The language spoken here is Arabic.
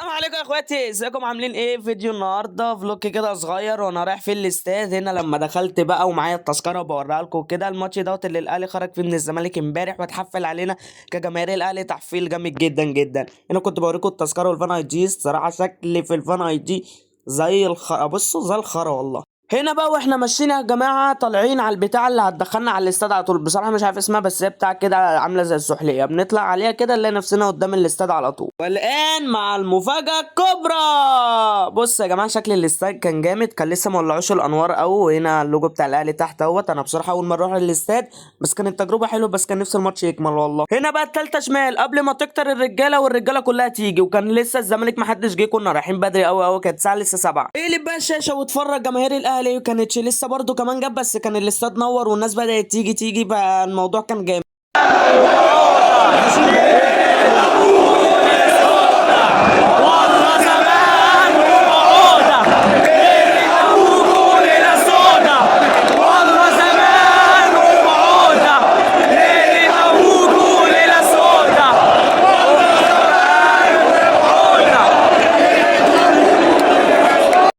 السلام عليكم يا اخواتي، ازيكم عاملين ايه؟ فيديو النهارده فلوج كده صغير وانا رايح في الاستاد هنا. لما دخلت بقى ومعايا التذكره وبوريها لكم كده، الماتش دوت اللي الاهلي خرج فيه من الزمالك امبارح واتحفل علينا كجماهير الاهلي تحفيل جامد جدا جدا. هنا كنت بوريكم التذكره والفان اي جي. الصراحه شكلي في الفان اي جي زي الخرا، بصوا زي الخرا والله. هنا بقى واحنا ماشيين يا جماعه طالعين على البتاع اللي هتدخلنا على الاستاد على طول، بصراحه مش عارف اسمها بس هي بتاع كده عامله زي السحليه، بنطلع عليها كده نلاقي نفسنا قدام الاستاد على طول. والان مع المفاجاه الكبرى. بص يا جماعه شكل الاستاد كان جامد، كان لسه ما ولعوش الانوار قوي، وهنا اللوجو بتاع الاهلي تحت اهوت. انا بصراحه اول مره اروح الاستاد بس كانت تجربه حلوه، بس كان نفسي الماتش يكمل والله. هنا بقى التالتة شمال قبل ما تكتر الرجاله والرجاله كلها تيجي، وكان لسه الزمالك ما حدش جه، كنا رايحين بدري قوي قوي، كانت الساعه لسه 7. اقلب بقى الشاشه واتفرج جماهير الاهلي، وكانتش لسه برضو كمان جاب، بس كان الاستاد نور والناس بدات تيجي بقى الموضوع كان جامد.